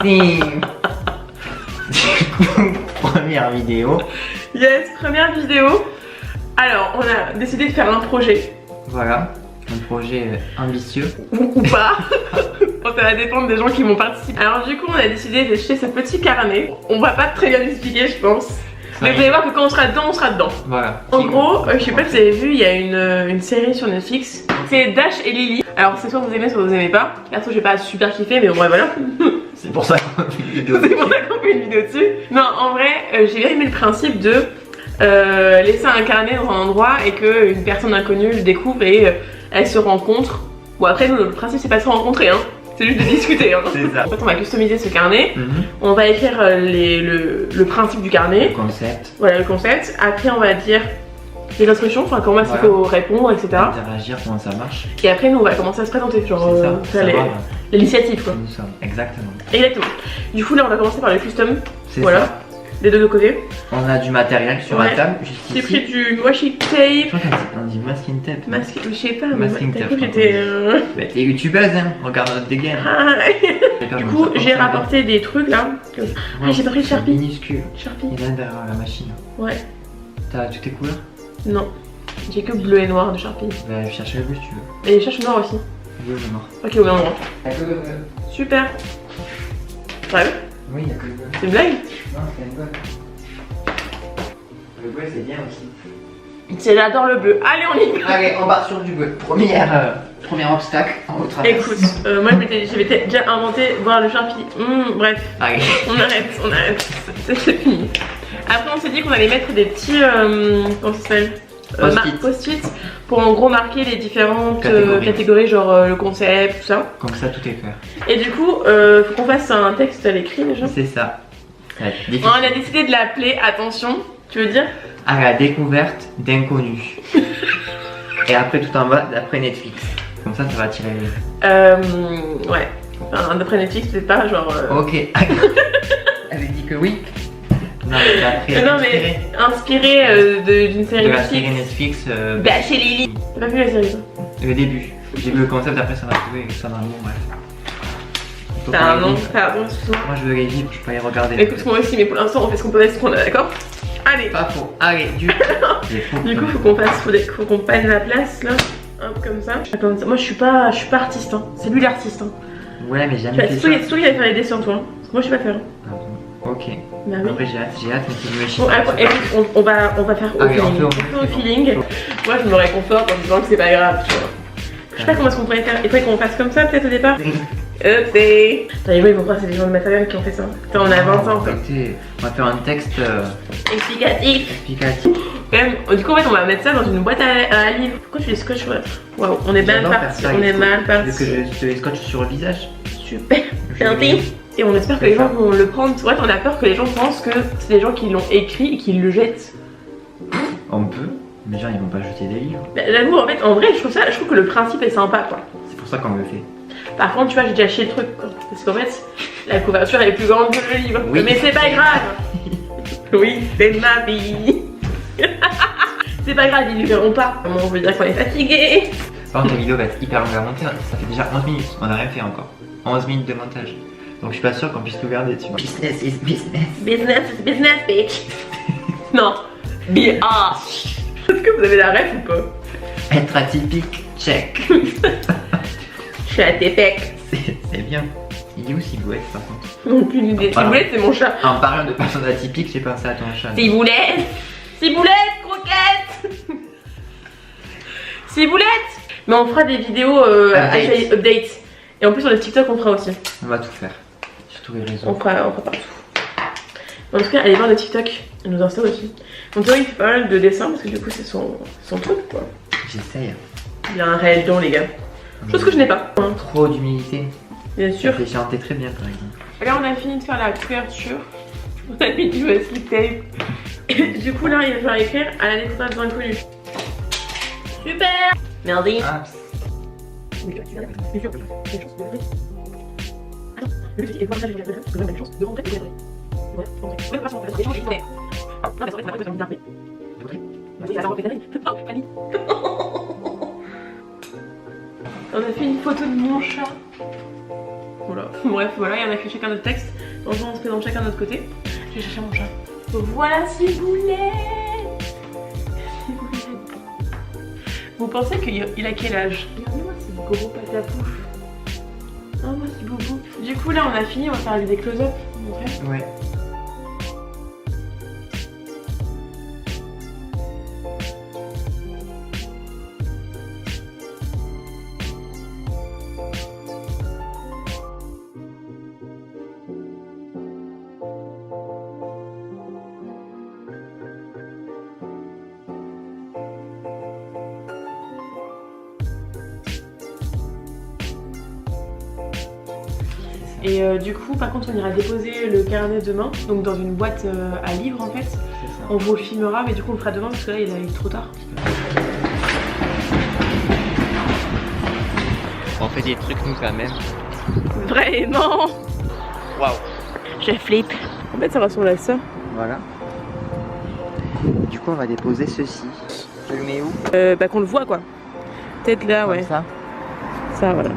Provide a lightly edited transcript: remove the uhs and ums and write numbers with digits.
si. Du coup, première vidéo. Yes, première vidéo. Alors, on a décidé de faire un projet. Voilà, un projet ambitieux. Ou pas. Ça va dépendre des gens qui vont participer. Alors du coup, on a décidé d'acheter ce petit carnet. On va pas très bien l'expliquer, je pense. Mais vous allez voir que quand on sera dedans, on sera dedans. Voilà. En gros, je sais pas si vous avez vu, il y a une série sur Netflix. C'est Dash et Lily. Alors c'est soit vous aimez, soit vous aimez pas. Perso, j'ai pas super kiffé, mais bon, ouais, voilà. C'est pour ça qu'on fait une vidéo. C'est pour ça qu'on fait une vidéo dessus. Non, en vrai, j'ai bien aimé le principe de laisser un carnet dans un endroit et qu'une personne inconnue le découvre et elle se rencontre. Bon, après, nous, le principe, c'est pas de se rencontrer, hein. C'est juste de discuter. Hein. C'est ça. En fait, on va customiser ce carnet. On va écrire le principe du carnet. Le concept. Voilà, le concept. Après, on va dire les instructions, enfin comment il faut répondre, etc. Interagir, comment ça marche. Et après, nous, on va commencer à se présenter. Genre, faire l'initiative, quoi. Nous sommes, exactement. Exactement. Du coup, là, on va commencer par le custom. C'est voilà. ça. Des deux côtés. On a du matériel sur la table. J'ai pris du washi tape. Je crois qu'on dit masking tape. Je sais pas, masking tape. J'étais. Bah, t'es youtubeuse, hein. Regarde notre dégaine. Du coup, j'ai rapporté des trucs là. Ah, j'ai pas pris le Sharpie. Minuscule. Sharpie. Il est là derrière la machine. Ouais. T'as toutes tes couleurs? Non. J'ai que bleu et noir de Sharpie. Bah, cherche le bleu si tu veux. Et je cherche le noir aussi. Bleu et noir. Ok, au même endroit. Y'a que le bleu. Super. Sérieux? Oui, y'a que le bleu. C'est une blague? Non, c'est une blague. Le bleu, c'est bien aussi. J'adore le bleu. Allez, on y va. Allez, on part sur du bleu. Premier obstacle en haut travers. Écoute, moi j'avais déjà inventé voir le Sharpie. Bref, Allez. on arrête. C'est fini. Après, on s'est dit qu'on allait mettre des petits. Comment ça s'appelle? Post-it pour en gros marquer les différentes catégories, genre le concept, tout ça. Comme ça, tout est clair. Et du coup, faut qu'on fasse un texte à l'écrit déjà. C'est ça. On a décidé de l'appeler, attention, tu veux dire? À la découverte d'inconnus. Et après, tout en bas, d'après Netflix. Comme ça va attirer les. Ouais. Enfin, d'après Netflix, peut-être pas, genre. Ok. Elle dit que oui. Non, mais après. Non, mais inspiré d'une série de la Netflix. série Netflix. Bah, chez Lily. T'as pas vu la série, toi? Le début. J'ai vu le concept, après ça m'a trouvé ça dans le nom, bref. T'as un nom, excuse-moi. Moi je veux les vivre, je peux les regarder. Écoute, moi aussi, mais pour l'instant, on fait ce qu'on peut avec ce qu'on a, d'accord? Allez. Pas faux. Allez, du coup, faut qu'on passe la place là. Hop, comme ça. Moi, je suis pas artiste, hein. C'est lui l'artiste, hein. Ouais, mais jamais fait ça. C'est toi qui vas faire les dessins, toi. Hein. Parce que moi, je sais pas faire. Ok. Bah, oui. Après, j'ai hâte, mais c'est du machine. Bon, écoute, on va faire au feeling. On fait au feeling. Moi, je me réconforte en disant que c'est pas grave, tu vois. Je sais pas comment est-ce qu'on pourrait faire. Il faudrait qu'on fasse comme ça, peut-être au départ. Oupsie. Attends, ils vont croire que c'est des gens de ma famille qui ont fait ça. Attends, on a 20 ans, quoi. On va faire un texte explicatif. Quand même, du coup, en fait, on va mettre ça dans une boîte à livres. Pourquoi tu les scotches? Waouh, on est mal parti. On est mal parti. Est-ce que je te les scotche sur le visage? Super. Gentil. Et on espère que les gens vont le prendre. Ouais, on a peur que les gens pensent que c'est des gens qui l'ont écrit et qui le jettent. On peut, mais les gens ils vont pas jeter des livres. Bah, j'avoue, en vrai, je trouve que le principe est sympa, quoi. C'est pour ça qu'on le fait. Par contre, tu vois, j'ai déjà acheté le truc, quoi. Parce qu'en fait, la couverture est plus grande que le livre. Oui. Mais c'est pas grave. Oui, c'est ma vie. C'est pas grave, ils ne verront pas. Comment on veut dire qu'on est fatigué. Par contre, la vidéo va être hyper longue à monter. Ça fait déjà 11 minutes. On n'a rien fait encore. 11 minutes de montage. Donc je suis pas sûr qu'on puisse tout garder dessus. Business is business. Business is business, bitch. Non. Biatch. Est-ce que vous avez la ref ou pas? Être atypique, check. Je suis à Tépec. C'est bien. Il est où Ciboulette par contre? Non, aucune idée. Ciboulette, c'est mon chat. En parlant de personnes atypiques, j'ai pensé à ton chat. Ciboulette. Ciboulette, croquette. Ciboulette. Mais on fera des vidéos updates. Et en plus sur le TikTok on fera aussi. On va tout faire. Sur tous les réseaux. On fera partout. En tout cas, allez voir le TikTok et nous Insta aussi. Donc toi il fait pas mal de dessins parce que du coup c'est son truc quoi. J'essaye. Il a un réel don les gars. Chose que je n'ai pas. Trop d'humilité. Bien sûr. J'ai chanté très bien par exemple. Là on a fini de faire la couverture. On a mis du masking tape. Du coup là il va falloir écrire à la découverte d'inconnus. Super. Merci. Ah. On a fait une photo de mon chat. Bon, voilà. Bref, voilà, il y en a fait chacun notre texte. Bonjour, on se présente chacun de notre côté. Je vais chercher mon chat. Voilà Ciboulette. Vous pensez qu'il a quel âge? Regardez-moi ce gros patapouf. Oh moi c'est boubou. Du coup là on a fini, on va faire des close-up. Ouais. Et du coup, par contre, on ira déposer le carnet demain, donc dans une boîte à livres en fait. C'est ça. On vous le filmera, mais du coup, on le fera demain parce que là, il est trop tard. On fait des trucs nous quand même. Vraiment? Waouh. Je flippe. En fait, ça ressemble à ça. Voilà. Du coup, on va déposer ceci. Je le mets où? Bah, qu'on le voit quoi. Peut-être là, Comme ouais. ça. Ça, voilà.